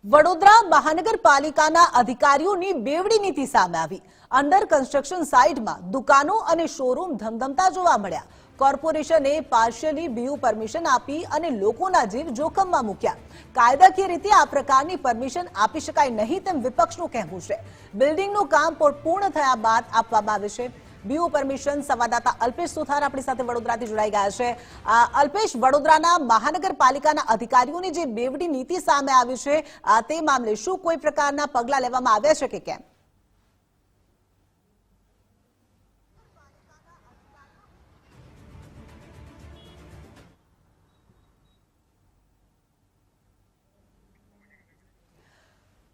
વડોદરા મહાનગરપાલિકાના અધિકારીઓની બેવડી નીતિ સામે આવી। અંડર કન્સ્ટ્રક્શન સાઇટમાં દુકાનો અને શોરૂમ ધમધમતા જોવા મળ્યા। કોર્પોરેશને પાર્શિયલી બીયુ પરમિશન આપી અને લોકોના જીવ જોખમમાં મૂક્યા। કાયદાકીય રીતે આ પ્રકારની પરમિશન આપી શકાય નહીં તેમ વિપક્ષનું કહેવું છે। બિલ્ડિંગનું કામ પૂર્ણ થયા બાદ આપવામાં આવે છે બીયુ પરમિશન। સંવાદદાતા અલ્પેશ સુથાર આપણી સાથે વડોદરાથી જોડાઈ ગયા છે। અલ્પેશ, વડોદરાના મહાનગરપાલિકાના અધિકારીઓની જે બેવડી નીતિ સામે આવી છે તે મામલે શું કોઈ પ્રકારના પગલાં લેવામાં આવ્યા છે કે કેમ?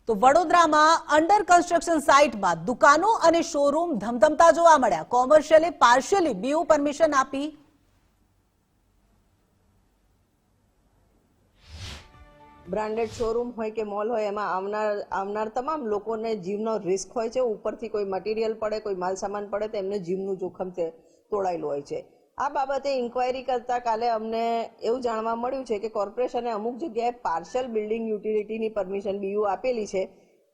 તો વડોદરામાં અંડર કન્સ્ટ્રક્શન સાઇટમાં દુકાનો અને શોરૂમ ધમધમતા જોવા મળ્યા। કોમર્શિયલી પાર્શિયલી બીયુ પરમિશન આપી બ્રાન્ડેડ શોરૂમ હોય કે મોલ હોય એમાં આવનાર તમામ લોકોને જીવનો રિસ્ક હોય છે। ઉપરથી કોઈ મટીરિયલ પડે, કોઈ માલ સામાન પડે તો એમને જીવનું જોખમ તોડાયેલું હોય છે। આ બાબતે ઇન્ક્વાયરી કરતા કાલે અમને એવું જાણવા મળ્યું છે કે કોર્પોરેશને અમુક જગ્યાએ પાર્શિયલ બિલ્ડિંગ યુટિલિટીની પરમિશન બીયુ આપેલી છે,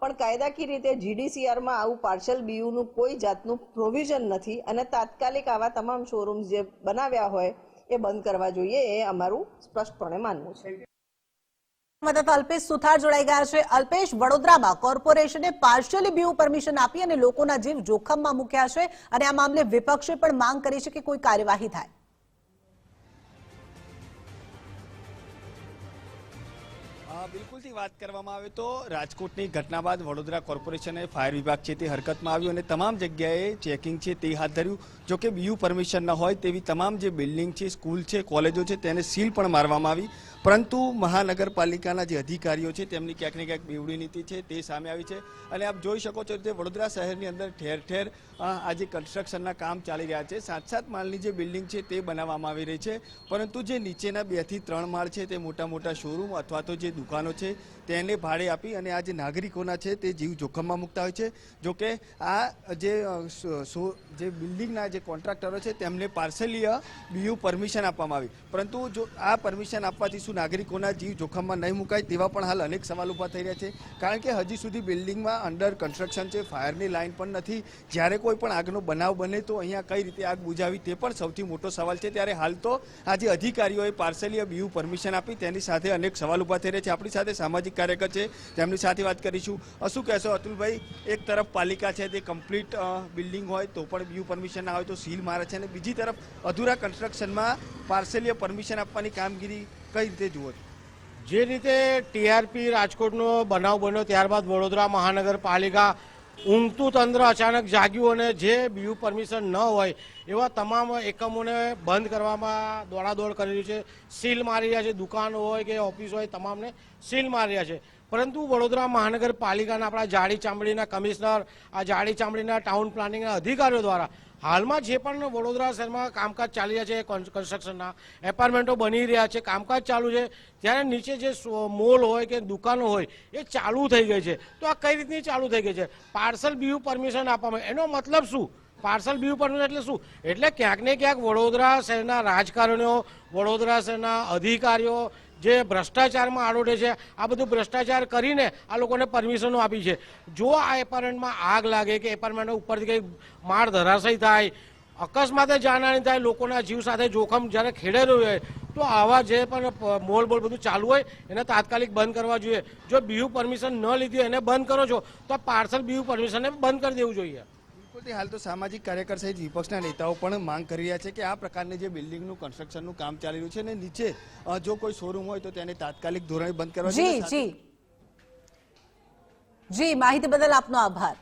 પણ કાયદાકીય રીતે જીડીસીઆરમાં આવું પાર્શિયલ બીયુનું કોઈ જાતનું પ્રોવિઝન નથી અને તાત્કાલિક આવા તમામ શોરૂમ્સ જે બનાવ્યા હોય એ બંધ કરવા જોઈએ, એ અમારું સ્પષ્ટપણે માનવું છે। અલ્પેશ સુથાર જોડાઈ ગયા છે। અલ્પેશ, વડોદરામાં કોર્પોરેશને પાર્શિયલી બીયુ પરમિશન આપી અને લોકોના જીવ જોખમમાં મૂક્યા છે અને આ મામલે વિપક્ષે પણ માંગ કરી છે કે કોઈ કાર્યવાહી થાય। બિલકુલથી વાત કરવામાં આવે તો રાજકોટની ઘટના બાદ વડોદરા કોર્પોરેશને ફાયર વિભાગ છે તે હરકતમાં આવ્યું અને તમામ જગ્યાએ ચેકિંગ છે તે હાથ ધર્યું। જો કે બીયુ પરમિશન ન હોય તેવી તમામ જે બિલ્ડિંગ છે, સ્કૂલ છે, કોલેજો છે તેને સીલ પણ મારવામાં આવી, પરંતુ મહાનગરપાલિકાના જે અધિકારીઓ છે તેમની ક્યાંક ને ક્યાંક બેવડી નીતિ છે તે સામે આવી છે। અને આપ જોઈ શકો છો કે વડોદરા શહેરની અંદર ઠેર ઠેર આજે કન્સ્ટ્રક્શનના કામ ચાલી રહ્યા છે। 7-7 માળની જે બિલ્ડિંગ છે તે બનાવવામાં આવી રહી છે, પરંતુ જે નીચેના 2 થી 3 માળ છે તે મોટા મોટા શોરૂમ અથવા તો જે દુકાનો છે તેને ભાડે આપી અને આ જે નાગરિકોના છે તે જીવ જોખમમાં મૂકતા હોય છે। જોકે આ જે બિલ્ડિંગના જે કોન્ટ્રાક્ટરો છે તેમને પાર્શિયલી બીયુ પરમિશન આપવામાં આવી, પરંતુ જો આ પરમિશન આપવાથી શું નાગરિકોના જીવ જોખમમાં નહીં મુકાય તેવા પણ હાલ અનેક સવાલ ઊભા થઈ રહ્યા છે। કારણ કે હજી સુધી બિલ્ડિંગમાં અંડર કન્સ્ટ્રક્શન છે, ફાયરની લાઇન પણ નથી। જ્યારે કોઈ પણ આગનો બનાવ બને તો અહીંયા કઈ રીતે આગ બુઝાવી તે પણ સૌથી મોટો સવાલ છે। ત્યારે હાલ તો આ જે અધિકારીઓએ પાર્શિયલી બીયુ પરમિશન આપી તેની સાથે અનેક સવાલ ઊભા થઈ રહ્યા છે। આપણી સાથે સામાજિક કાર્યકર છે, તેમની સાથે વાત કરીશું। શું કહેશો અતુલભાઈ? એક તરફ પાલિકા છે તે કમ્પ્લીટ બિલ્ડિંગ હોય તો પણ બીયુ પરમિશન ના હોય તો સીલ મારે છે, અને બીજી તરફ અધૂરા કન્સ્ટ્રક્શનમાં પાર્શિયલી પરમિશન આપવાની કામગીરી કઈ રીતે જુઓ છો? જે રીતે ટીઆરપી રાજકોટનો બનાવ બન્યો ત્યારબાદ વડોદરા મહાનગરપાલિકા ઊંઘતું તંત્ર અચાનક જાગ્યું અને જે બીયુ પરમિશન ન હોય એવા તમામ એકમોને બંધ કરવામાં દોડાદોડ કરી રહી છે, સીલ મારી રહ્યા છે। દુકાનો હોય કે ઓફિસ હોય તમામને સીલ મારી રહ્યા છે, પરંતુ વડોદરા મહાનગરપાલિકાના આપણા જાડી ચામડીના કમિશનર, આ જાડી ચામડીના ટાઉન પ્લાનિંગના અધિકારીઓ દ્વારા હાલમાં જે પણ વડોદરા શહેરમાં કામકાજ ચાલી રહ્યા છે, કન્સ્ટ્રક્શનના એપાર્ટમેન્ટો બની રહ્યા છે, કામકાજ ચાલુ છે, ત્યારે નીચે જે મોલ હોય કે દુકાનો હોય એ ચાલુ થઈ ગઈ છે। તો આ કઈ રીતની ચાલુ થઈ ગઈ છે? પાર્સલ બીયુ પરમિશન આપવામાં, એનો મતલબ શું? પાર્સલ બીયુ પરમિશન એટલે શું? એટલે ક્યાંક ને ક્યાંક વડોદરા શહેરના રાજકારણીઓ, વડોદરા શહેરના અધિકારીઓ જે ભ્રષ્ટાચારમાં આડોડે છે, આ બધું ભ્રષ્ટાચાર કરીને આ લોકોને પરમિશનો આપી છે। જો આ એપાર્ટમેન્ટમાં આગ લાગે કે એપાર્ટમેન્ટ ઉપરથી કંઈ માળ ધરાશયી થાય, અકસ્માતે જાનહાની થાય, લોકોના જીવ સાથે જોખમ જ્યારે ખેડેલું હોય તો આવા જે પણ મોલ બોલ બધું ચાલુ હોય એને તાત્કાલિક બંધ કરવા જોઈએ। જો બીયુ પરમિશન ન લીધી એને બંધ કરો છો તો પાર્સલ બીયુ પરમિશનને બંધ કરી દેવું જોઈએ। હાલ તો સામાજિક કાર્યકર સહિત વિપક્ષના નેતાઓ પણ માંગ કરી રહ્યા છે કે આ પ્રકારની જે બિલ્ડિંગનું કન્સ્ટ્રક્શનનું કામ ચાલી રહ્યું છે અને નીચે જો કોઈ શોરૂમ હોય તો તેને તાત્કાલિક ધોરણે બંધ કરવા જોઈએ। જી, માહિતી બદલ આપનો આભાર।